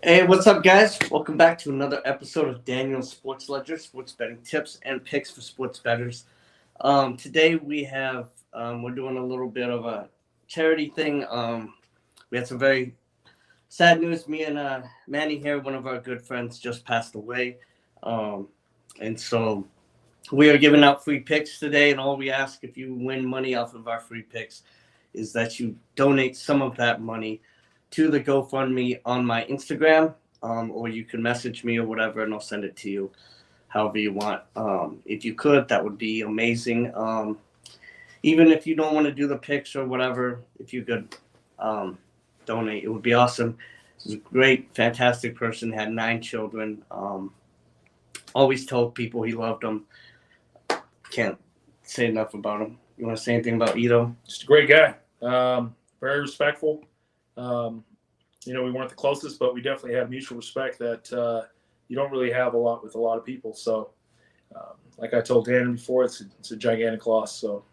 Hey, what's up, guys? Welcome back to another episode of Daniel's Sports Ledger, sports betting tips and picks for sports bettors. Today we're doing a little bit of a charity thing. We had some very sad news. Me and Manny here, one of our good friends, just passed away. And so we are giving out free picks today, and all we ask if you win money off of our free picks is that you donate some of that money to the GoFundMe on my Instagram, or you can message me or whatever, and I'll send it to you however you want. If you could, that would be amazing. Even if you don't want to do the picks or whatever, if you could donate, it would be awesome. He's a great, fantastic person, had 9 children. Always told people he loved them. Can't say enough about him. You want to say anything about Ito? Just a great guy. Very respectful. We weren't the closest, but we definitely have mutual respect that you don't really have a lot with a lot of people. So, like I told Dan before, it's a gigantic loss. So,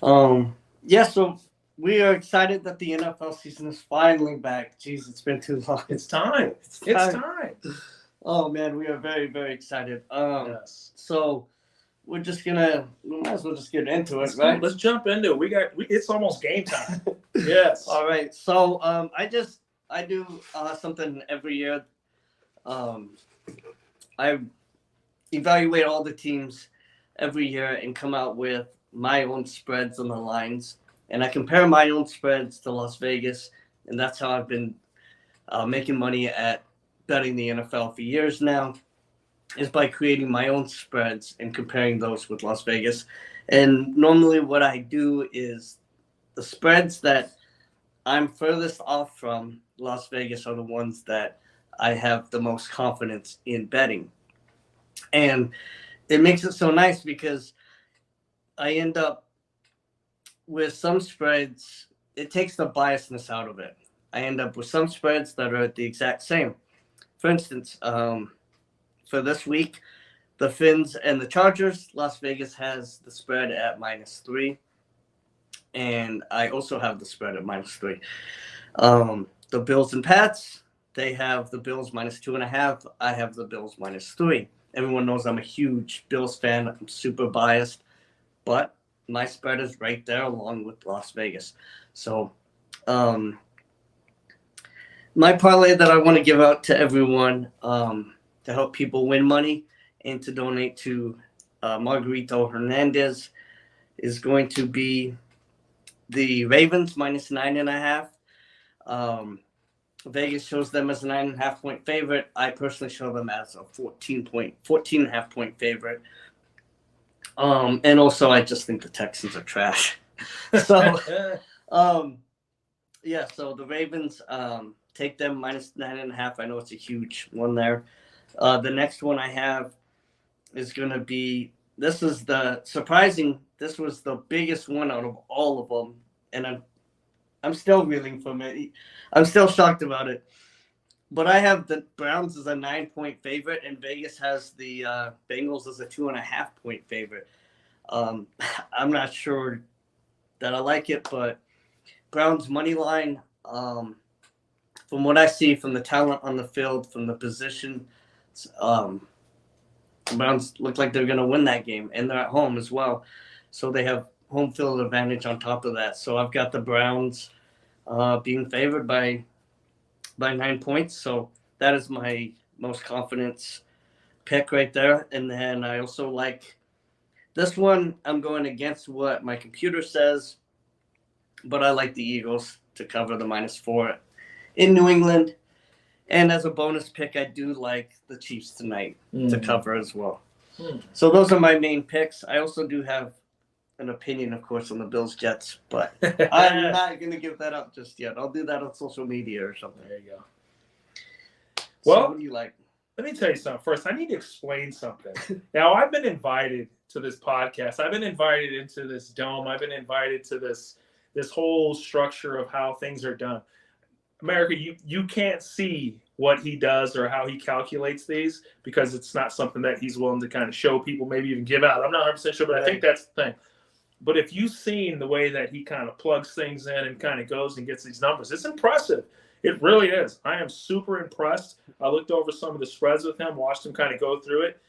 so we are excited that the NFL season is finally back. Jeez, it's been too long. It's time. It's time. Oh man, we are very, very excited. Yes. So we might as well just get into it, right? Let's jump into it. It's almost game time. Yes. All right. So I do something every year. I evaluate all the teams every year and come out with my own spreads on the lines, and I compare my own spreads to Las Vegas, and that's how I've been making money at betting the NFL for years now, is by creating my own spreads and comparing those with Las Vegas. And normally what I do is the spreads that I'm furthest off from Las Vegas are the ones that I have the most confidence in betting. And it makes it so nice because I end up with some spreads, it takes the biasness out of it. I end up with some spreads that are the exact same. For instance, for this week, the Fins and the Chargers, Las Vegas has the spread at -3. And I also have the spread at -3. The Bills and Pats, they have the Bills -2.5. I have the Bills -3. Everyone knows I'm a huge Bills fan. I'm super biased. But my spread is right there along with Las Vegas. So my parlay that I want to give out to everyone to help people win money and to donate to Margarito Hernandez is going to be the Ravens -9.5. Vegas shows them as a 9.5 point favorite. I personally show them as a 14.5 point favorite. And also I just think the Texans are trash. So, so the Ravens, take them -9.5. I know it's a huge one there. The next one I have is going to be, this was the biggest one out of all of them. And I'm still reeling from it. I'm still shocked about it. But I have the Browns as a 9-point favorite, and Vegas has the Bengals as a 2.5 point favorite. I'm not sure that I like it, but Browns money line, from what I see from the talent on the field, from the position, the Browns look like they're going to win that game, and they're at home as well. So they have home field advantage on top of that. So I've got the Browns being favored by 9 points. So that is my most confidence pick right there. And then I also like this one. I'm going against what my computer says, but I like the Eagles to cover the -4 in New England. And as a bonus pick, I do like the Chiefs tonight to cover as well. So those are my main picks. I also do have an opinion, of course, on the Bills-Jets, but I'm not going to give that up just yet. I'll do that on social media or something. There you go. So what do you like? Let me tell you something. First, I need to explain something. Now, I've been invited to this podcast. I've been invited into this dome. I've been invited to this whole structure of how things are done. America, you can't see what he does or how he calculates these because it's not something that he's willing to kind of show people, maybe even give out. I'm not 100% sure, but I think that's the thing. But if you've seen the way that he kind of plugs things in and kind of goes and gets these numbers, it's impressive. It really is. I am super impressed. I looked over some of the spreads with him, watched him kind of go through it.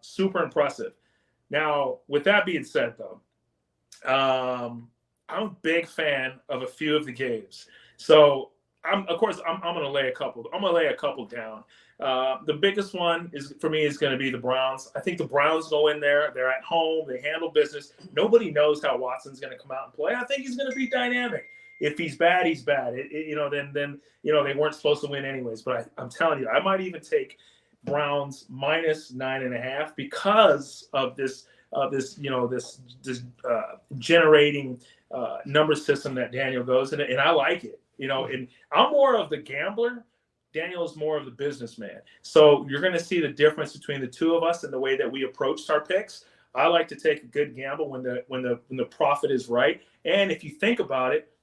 Super impressive. Now, with that being said, though, I'm a big fan of a few of the games. So I'm going to lay a couple. I'm going to lay a couple down. The biggest one is for me is going to be the Browns. I think the Browns go in there. They're at home. They handle business. Nobody knows how Watson's going to come out and play. I think he's going to be dynamic. If he's bad, he's bad. Then they weren't supposed to win anyways. But I'm telling you, I might even take Browns minus 9.5 because of this generating number system that Daniel goes in, and I like it. And I'm more of the gambler. Daniel is more of the businessman. So you're going to see the difference between the two of us and the way that we approached our picks. I like to take a good gamble when the profit is right. And if you think about it,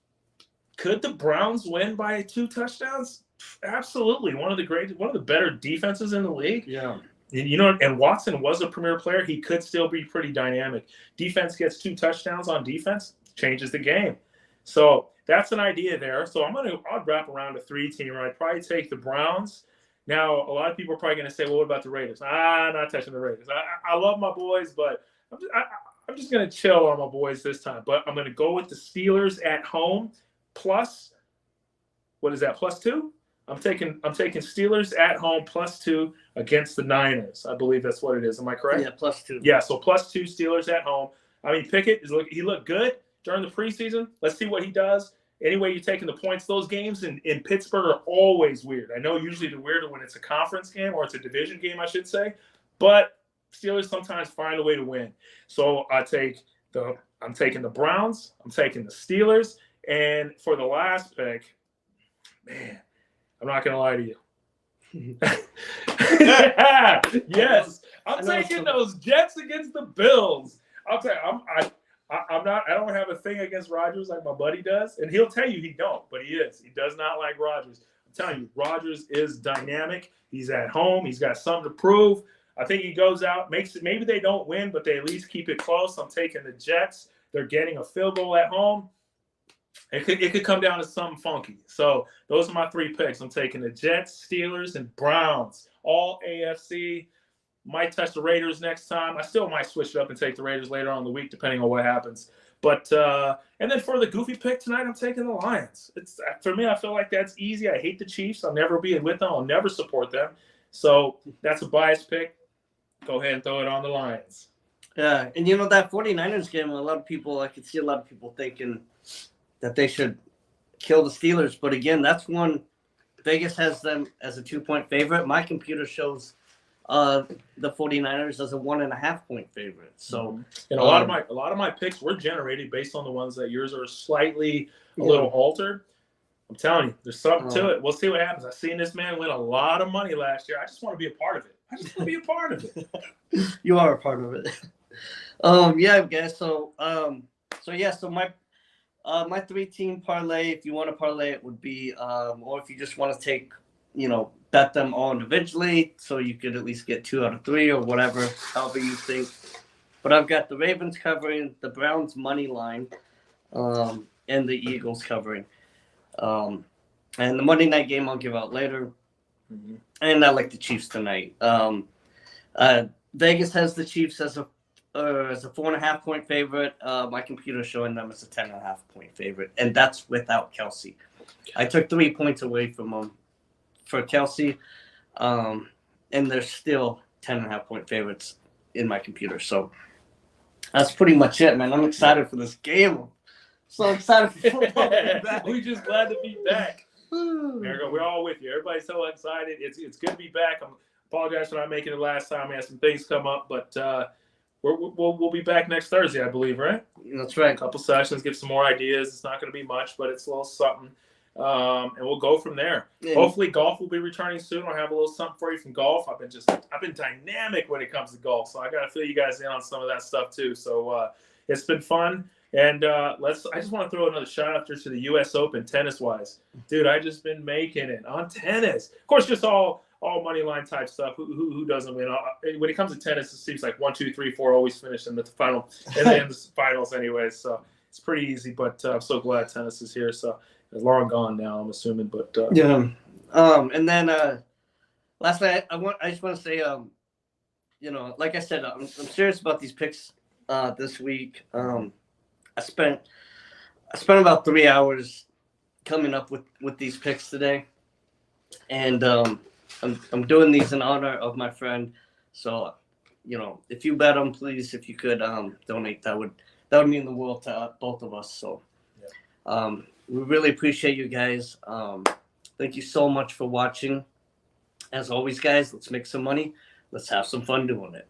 could the Browns win by 2 touchdowns? Absolutely. One of the better defenses in the league. Yeah. And Watson was a premier player. He could still be pretty dynamic. Defense gets 2 touchdowns on defense, changes the game. So that's an idea there. So I'd wrap around a 3-teamer. I'd probably take the Browns. Now, a lot of people are probably going to say, well, what about the Raiders? Not touching the Raiders. I love my boys, but I'm just going to chill on my boys this time. But I'm going to go with the Steelers at home plus, what is that, +2? I'm taking Steelers at home +2 against the Niners. I believe that's what it is. Am I correct? Yeah, +2. Yeah, so +2 Steelers at home. I mean, Pickett he looked good during the preseason. Let's see what he does. Anyway, you're taking the points. Those games in Pittsburgh are always weird. I know usually they're weirder when it's a conference game or it's a division game, I should say. But Steelers sometimes find a way to win. So I'm taking the Browns. I'm taking the Steelers. And for the last pick, man, I'm not going to lie to you. Yes, I'm taking those Jets against the Bills. I'll tell you, I don't have a thing against Rodgers like my buddy does, and he'll tell you he don't, but he is. He does not like Rodgers. I'm telling you, Rodgers is dynamic. He's at home. He's got something to prove. I think he goes out, makes it. Maybe they don't win, but they at least keep it close. I'm taking the Jets. They're getting a field goal at home. It could come down to something funky. So those are my 3 picks. I'm taking the Jets, Steelers, and Browns. All AFC. Might touch the Raiders next time. I still might switch it up and take the Raiders later on in the week, depending on what happens. But and then for the goofy pick tonight, I'm taking the Lions. For me, I feel like that's easy. I hate the Chiefs. I'll never be with them. I'll never support them. So that's a biased pick. Go ahead and throw it on the Lions. Yeah, and that 49ers game, I could see a lot of people thinking that they should kill the Steelers. But again, that's one Vegas has them as a 2-point favorite. My computer shows the 49ers as a 1.5-point favorite. So, and a lot of my picks were generated based on the ones that yours are slightly a little altered. I'm telling you, there's something to it. We'll see what happens. I've seen this man win a lot of money last year. I just want to be a part of it. You are a part of it. Yeah, guys. So my 3-team parlay, if you want to parlay it, would be, or if you just want to take, bet them all individually, so you could at least get 2 out of 3 or whatever, however you think. But I've got the Ravens covering, the Browns money line, and the Eagles covering. And the Monday night game I'll give out later. Mm-hmm. And I like the Chiefs tonight. Vegas has the Chiefs as a 4.5-point favorite. My computer's showing them as a 10.5-point favorite, and that's without Kelsey. I took 3 points away from them for Kelsey, and they're still 10.5-point favorites in my computer. So that's pretty much it, man. I'm excited for this game. So excited for football. We're just glad to be back. We're all with you. Everybody's so excited. It's good to be back. I apologize for not making it last time. We had some things come up, but we'll be back next Thursday, I believe, right? That's right. A couple sessions, give some more ideas. It's not going to be much, but it's a little something. And we'll go from there. Yeah. Hopefully golf will be returning soon. I'll have a little something for you from golf. I've been dynamic when it comes to golf, so I got to fill you guys in on some of that stuff too. So it's been fun. And I just want to throw another shout out there to the U.S. Open tennis-wise. Dude, I just been making it on tennis. Of course, just all money line type stuff. Who doesn't win? When it comes to tennis, it seems like 1, 2, 3, 4 always finish in the final and then the finals anyways. So it's pretty easy. But I'm so glad tennis is here. So it's long gone now, I'm assuming. But Yeah. And then lastly, I just want to say, like I said, I'm serious about these picks this week. I spent about 3 hours coming up with these picks today, and I'm doing these in honor of my friend. So, if you bet them, please, if you could donate, that would mean the world to both of us. So, we really appreciate you guys. Thank you so much for watching. As always, guys, let's make some money. Let's have some fun doing it.